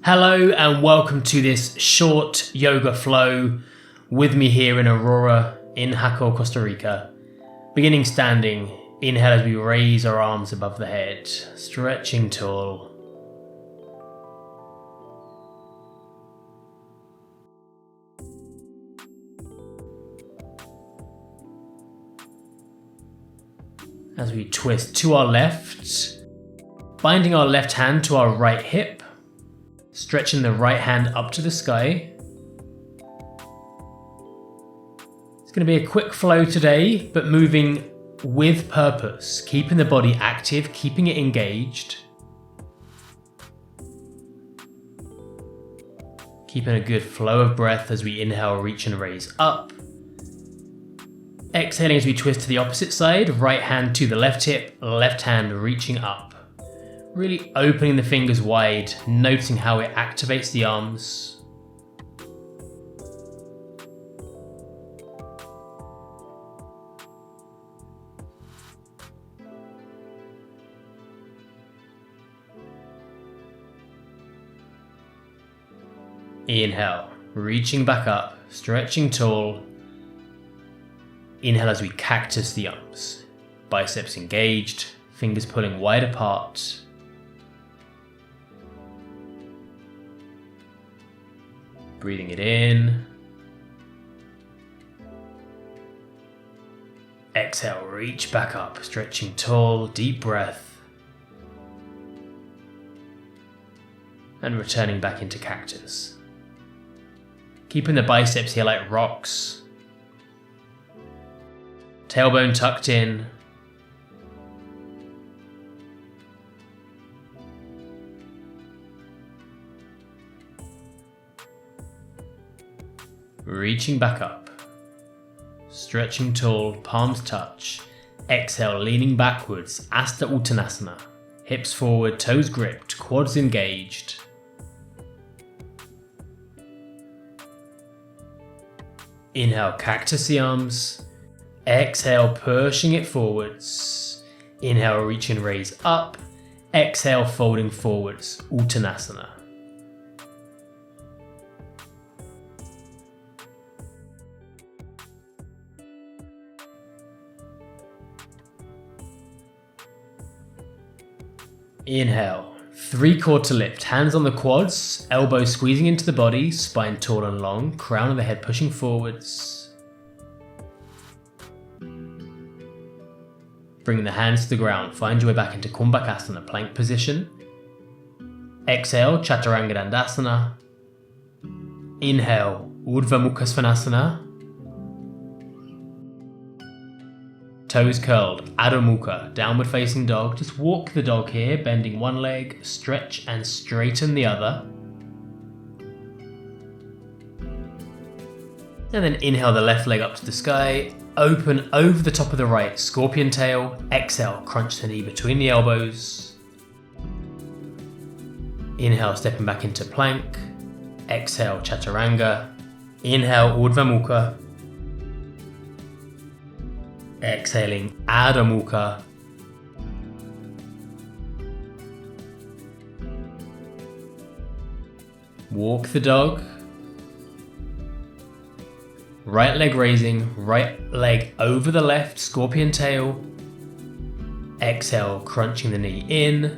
Hello and welcome to this short yoga flow with me here in Aurora in Jaco, Costa Rica. Beginning standing, inhale as we raise our arms above the head, stretching tall. As we twist to our left, binding our left hand to our right hip, stretching the right hand up to the sky. It's going to be a quick flow today, but moving with purpose, keeping the body active, keeping it engaged. Keeping a good flow of breath as we inhale, reach and raise up. Exhaling as we twist to the opposite side, right hand to the left hip, left hand reaching up. Really opening the fingers wide, noticing how it activates the arms. Inhale, reaching back up, stretching tall. Inhale as we cactus the arms. Biceps engaged, fingers pulling wide apart. Breathing it in. Exhale, reach back up, stretching tall, deep breath. And returning back into cactus. Keeping the biceps here like rocks. Tailbone tucked in. Reaching back up, stretching tall, palms touch. Exhale, leaning backwards, Asta Uttanasana. Hips forward, toes gripped, quads engaged. Inhale, cactus the arms. Exhale, pushing it forwards. Inhale, reach and raise up. Exhale, folding forwards, Uttanasana. Inhale, 3/4 lift, hands on the quads, elbows squeezing into the body, spine tall and long, crown of the head pushing forwards. Bring the hands to the ground, find your way back into Kumbhakasana, plank position. Exhale, Chaturanga Dandasana. Inhale, Urdhva Mukha Svanasana. Toes curled, Adho Mukha, downward facing dog. Just walk the dog here, bending one leg, stretch and straighten the other. And then inhale the left leg up to the sky, open over the top of the right, scorpion tail. Exhale, crunch the knee between the elbows. Inhale, stepping back into plank. Exhale, Chaturanga. Inhale, Urdhva Mukha. Exhaling, Adho Mukha. Walk the dog. Right leg raising, right leg over the left, scorpion tail. Exhale, crunching the knee in.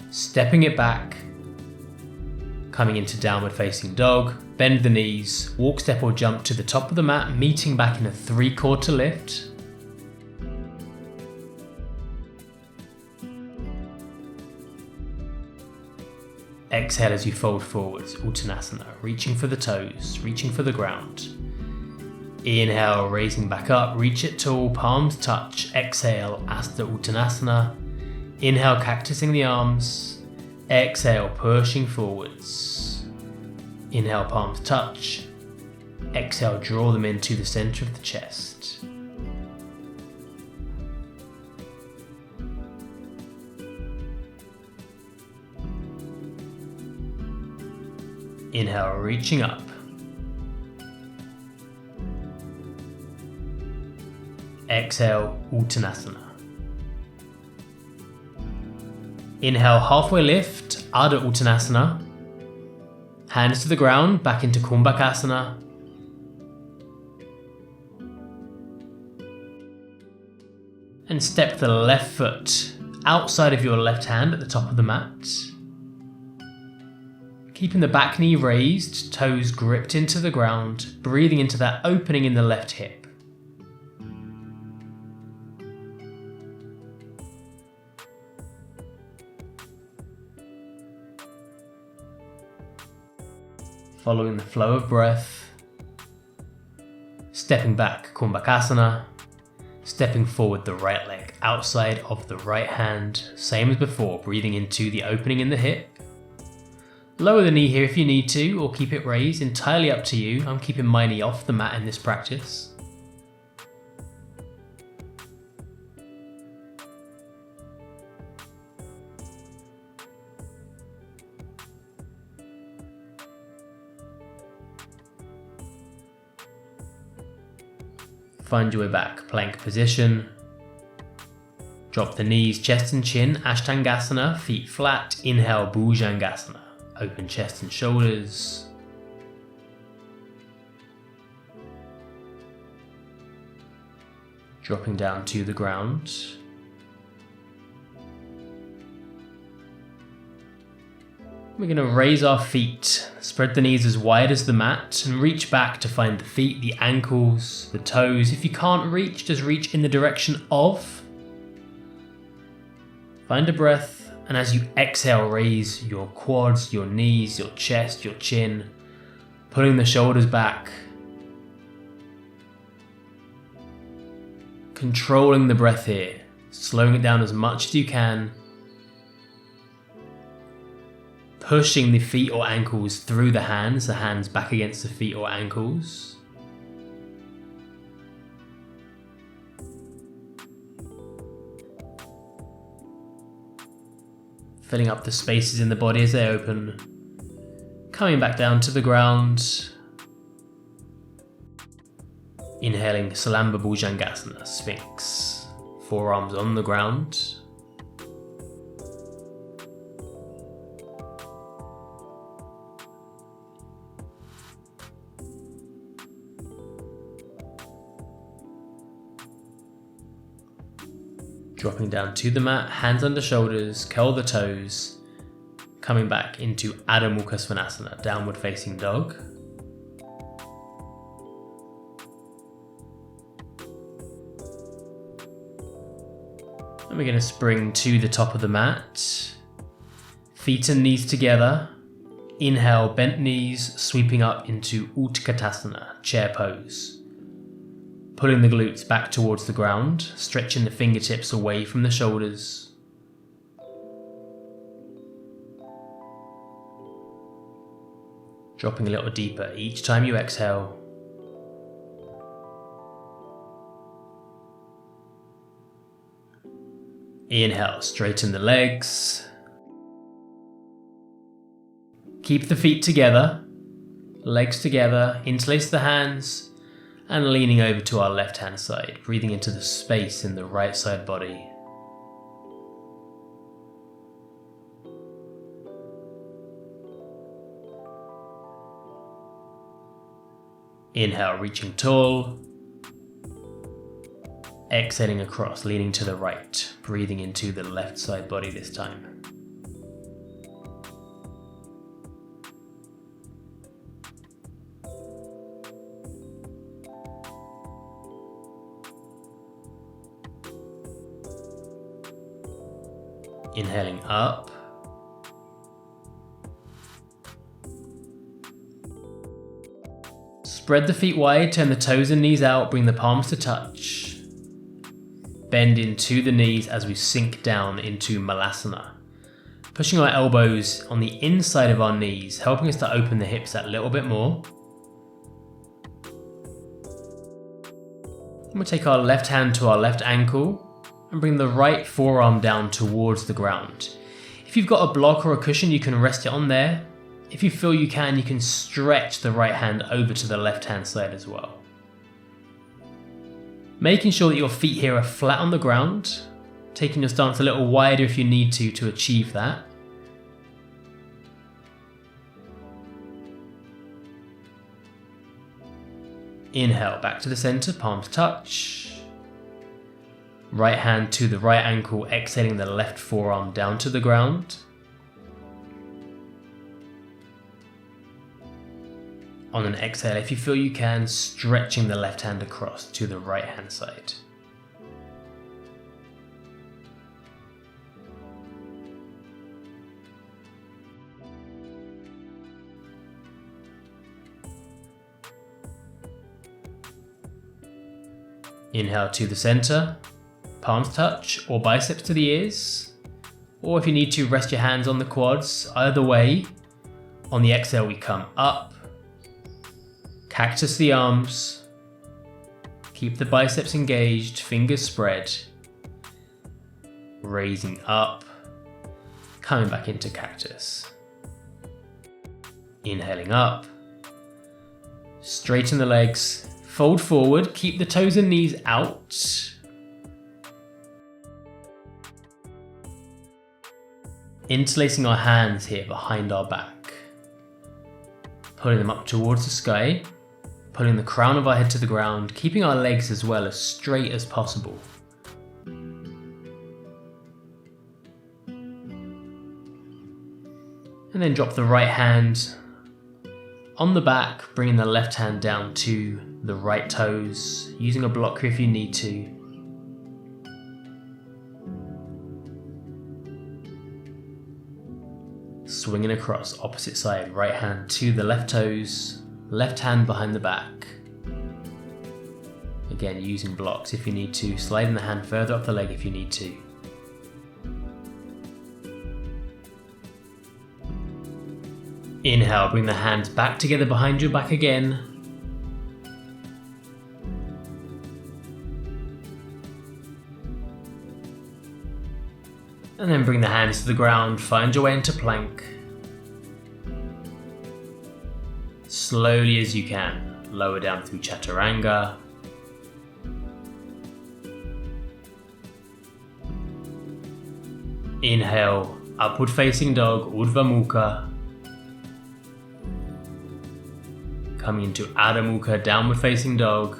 Stepping it back. Coming into downward facing dog. Bend the knees, walk, step or jump to the top of the mat, meeting back in a 3/4 lift. Exhale as you fold forwards, Uttanasana, reaching for the toes, reaching for the ground. Inhale, raising back up, reach it tall, palms touch. Exhale, Asta Uttanasana. Inhale, cactusing the arms. Exhale, pushing forwards. Inhale, palms touch. Exhale, draw them into the center of the chest. Inhale, reaching up. Exhale, Uttanasana. Inhale, halfway lift, Ardha Uttanasana. Hands to the ground, back into Kumbhakasana. And step the left foot outside of your left hand at the top of the mat. Keeping the back knee raised, toes gripped into the ground, breathing into that opening in the left hip. Following the flow of breath, stepping back Kumbhakasana, stepping forward the right leg outside of the right hand, same as before, breathing into the opening in the hip. Lower the knee here if you need to, or keep it raised, entirely up to you. I'm keeping my knee off the mat in this practice. Find your way back, plank position. Drop the knees, chest and chin, Ashtangasana, feet flat. Inhale, Bhujangasana, open chest and shoulders. Dropping down to the ground. We're going to raise our feet, spread the knees as wide as the mat and reach back to find the feet, the ankles, the toes. If you can't reach, just reach in the direction of. Find a breath, and as you exhale, raise your quads, your knees, your chest, your chin, pulling the shoulders back. Controlling the breath here, slowing it down as much as you can. Pushing the feet or ankles through the hands back against the feet or ankles. Filling up the spaces in the body as they open. Coming back down to the ground. Inhaling Salamba Bhujangasana, Sphinx. Forearms on the ground. Dropping down to the mat, hands under shoulders, curl the toes, coming back into Adho Mukha Svanasana, downward facing dog. And we're going to spring to the top of the mat, feet and knees together. Inhale, bent knees, sweeping up into Utkatasana, chair pose. Pulling the glutes back towards the ground, stretching the fingertips away from the shoulders. Dropping a little deeper each time you exhale. Inhale, straighten the legs. Keep the feet together, legs together, interlace the hands, and leaning over to our left hand side, breathing into the space in the right side body. Inhale, reaching tall. Exhaling across, leaning to the right, breathing into the left side body this time. Inhaling up. Spread the feet wide, turn the toes and knees out, bring the palms to touch. Bend into the knees as we sink down into Malasana. Pushing our elbows on the inside of our knees, helping us to open the hips that little bit more. And we'll take our left hand to our left ankle and bring the right forearm down towards the ground. If you've got a block or a cushion, you can rest it on there. If you feel you can stretch the right hand over to the left hand side as well. Making sure that your feet here are flat on the ground, taking your stance a little wider if you need to achieve that. Inhale, back to the center, palms touch. Right hand to the right ankle, exhaling the left forearm down to the ground. On an exhale, if you feel you can, stretching the left hand across to the right hand side. Inhale to the center, palms touch or biceps to the ears. Or if you need to, rest your hands on the quads. Either way, on the exhale we come up. Cactus the arms. Keep the biceps engaged, fingers spread. Raising up. Coming back into cactus. Inhaling up. Straighten the legs. Fold forward, keep the toes and knees out. Interlacing our hands here behind our back. Pulling them up towards the sky. Pulling the crown of our head to the ground, keeping our legs as well as straight as possible. And then drop the right hand on the back, bringing the left hand down to the right toes, using a blocker if you need to. Swinging across, opposite side, right hand to the left toes, left hand behind the back. Again, using blocks if you need to, sliding the hand further up the leg if you need to. Inhale, bring the hands back together behind your back again. And then bring the hands to the ground, find your way into plank. Slowly as you can, lower down through chaturanga. Inhale, upward facing dog, Urdhva Mukha. Coming into Adho Mukha, downward facing dog.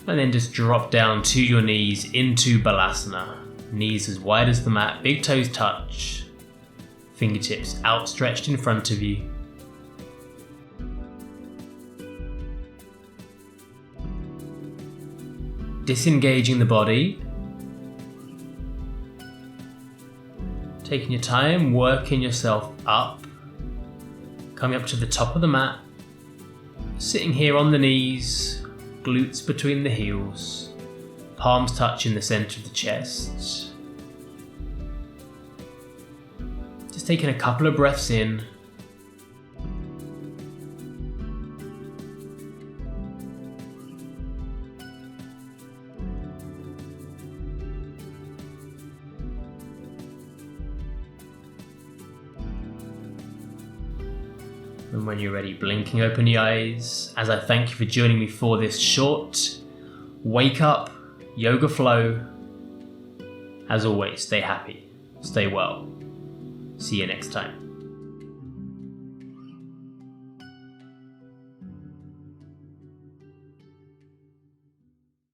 And then just drop down to your knees into Balasana. Knees as wide as the mat, big toes touch. Fingertips outstretched in front of you. Disengaging the body. Taking your time, working yourself up. Coming up to the top of the mat. Sitting here on the knees, glutes between the heels. Palms touch in the center of the chest. Just taking a couple of breaths in. And when you're ready, blinking open the eyes as I thank you for joining me for this short wake up yoga flow. As always, stay happy, stay well. See you next time.